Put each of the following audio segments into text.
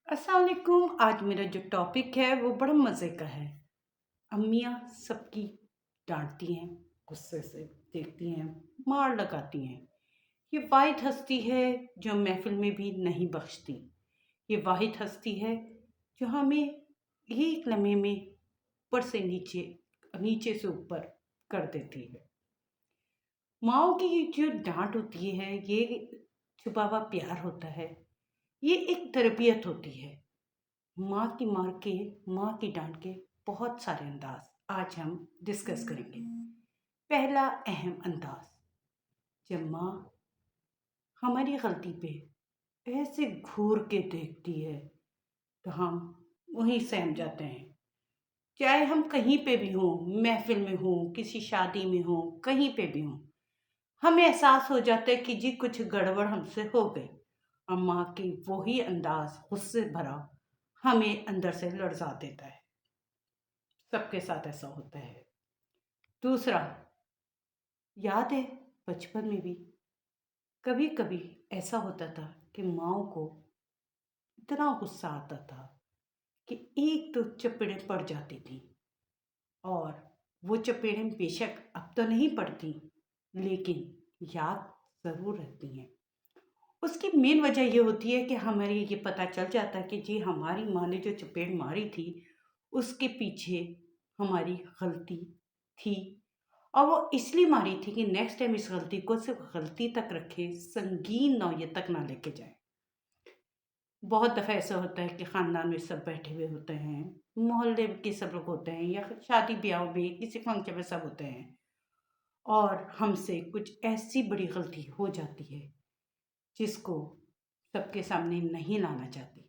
अस्सलाम वालेकुम। आज मेरा जो टॉपिक है वो बड़ा मज़े का है। अम्मियाँ सबकी डांटती हैं, गुस्से से देखती हैं, मार लगाती हैं। ये वाहिद हस्ती है जो महफिल में भी नहीं बख्शती। ये वाहिद हस्ती है जो हमें एक लम्हे में ऊपर से नीचे, नीचे से ऊपर कर देती है। माँओं की जो डांट होती है, ये छुपा हुआ प्यार होता है। ये एक तरबियत होती है। माँ की मार के, माँ की डांट के बहुत सारे अंदाज आज हम डिस्कस करेंगे। पहला अहम अंदाज, जब माँ हमारी गलती पे ऐसे घूर के देखती है तो हम वहीं सहम जाते हैं। चाहे हम कहीं पे भी हों, महफिल में हों, किसी शादी में हों, कहीं पे भी हों, हमें एहसास हो जाता है कि जी कुछ गड़बड़ हमसे हो गई। और माँ की वही अंदाज गुस्से भरा हमें अंदर से लड़जा देता है। सबके साथ ऐसा होता है। दूसरा, याद है बचपन में भी कभी कभी ऐसा होता था कि माँओं को इतना गुस्सा आता था कि एक तो चपेड़ें पड़ जाती थी। और वो चपेड़ें बेशक अब तो नहीं पड़ती, लेकिन याद ज़रूर रहती हैं। उसकी मेन वजह ये होती है कि हमारी ये पता चल जाता है कि जी हमारी माँ ने जो चपेड़ मारी थी उसके पीछे हमारी गलती थी। और वो इसलिए मारी थी कि नेक्स्ट टाइम इस गलती को सिर्फ गलती तक रखे, संगीन नौयत तक ना लेके जाए। बहुत दफ़ा ऐसा होता है कि ख़ानदान में सब बैठे हुए होते हैं, मोहल्ले के सब लोग होते हैं, या शादी ब्याह में किसी फंक्शन में सब होते हैं, और हमसे कुछ ऐसी बड़ी गलती हो जाती है जिसको सबके सामने नहीं लाना चाहती।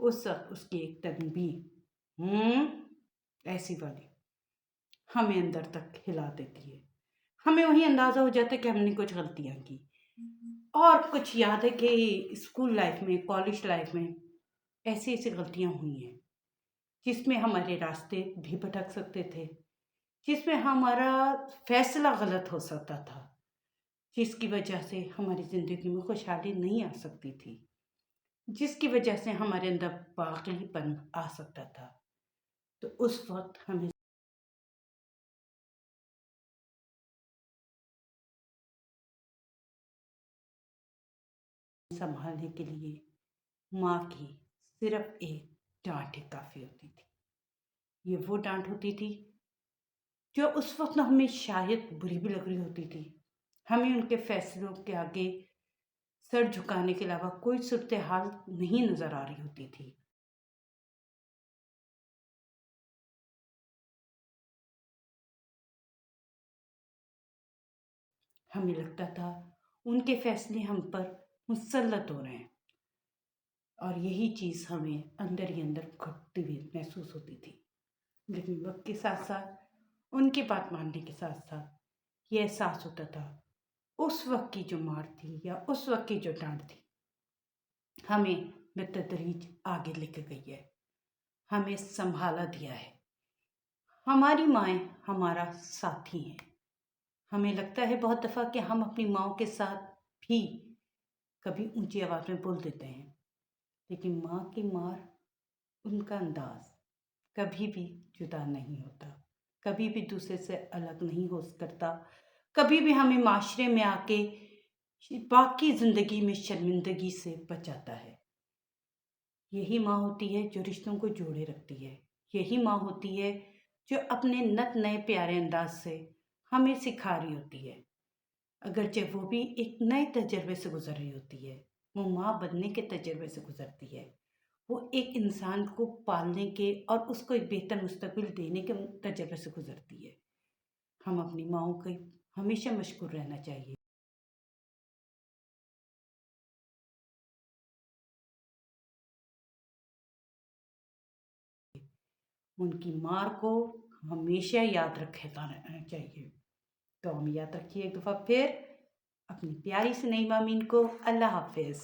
उस वक्त उसकी एक तनबीह ऐसी वाली हमें अंदर तक हिला देती है। हमें वही अंदाज़ा हो जाता है कि हमने कुछ गलतियाँ की। और कुछ याद है कि स्कूल लाइफ में, कॉलेज लाइफ में ऐसी ऐसी गलतियाँ हुई हैं जिसमें हमारे रास्ते भी भटक सकते थे, जिसमें हमारा फैसला गलत हो सकता था, जिसकी वजह से हमारी ज़िंदगी में खुशहाली नहीं आ सकती थी, जिसकी वजह से हमारे अंदर पागलीपन आ सकता था। तो उस वक्त हमें संभालने के लिए माँ की सिर्फ एक डांट ही काफ़ी होती थी। ये वो डांट होती थी जो उस वक्त ना हमें शायद बुरी भी लग रही होती थी। हमें उनके फैसलों के आगे सर झुकाने के अलावा कोई सूरत हाल नहीं नज़र आ रही होती थी। हमें लगता था उनके फैसले हम पर मुसल्लत हो रहे हैं, और यही चीज़ हमें अंदर ही अंदर घुटती हुई महसूस होती थी। लेकिन वक्त के साथ साथ, उनकी बात मानने के साथ साथ, ये एहसास होता था उस वक्त की जो मार थी या उस वक्त की जो डांट थी हमें बेतदरीज आगे लेके गई है, हमें संभाला दिया है। हमारी माएँ हमारा साथी हैं। हमें लगता है बहुत दफ़ा कि हम अपनी माँओं के साथ भी कभी ऊंची आवाज़ में बोल देते हैं, लेकिन माँ की मार, उनका अंदाज कभी भी जुदा नहीं होता, कभी भी दूसरे से अलग नहीं हो करता, कभी भी हमें माशरे में आके बाकी ज़िंदगी में शर्मिंदगी से बचाता है। यही माँ होती है जो रिश्तों को जोड़े रखती है। यही माँ होती है जो अपने नत नए प्यारे अंदाज से हमें सिखा रही होती है, अगरचे वो भी एक नए तजर्बे से गुजर रही होती है। वो माँ बनने के तजर्बे से गुजरती है। वो एक इंसान को पालने के और उसको एक बेहतर मुस्तकबिल देने के तजर्बे से गुजरती है। हम अपनी माँओं के हमेशा मशकूर रहना चाहिए। उनकी मार को हमेशा याद रखेगा रहना चाहिए। तो हम याद रखिए एक दफ़ा फिर अपनी प्यारी सी नईमा मीन को। अल्लाह हाफिज़।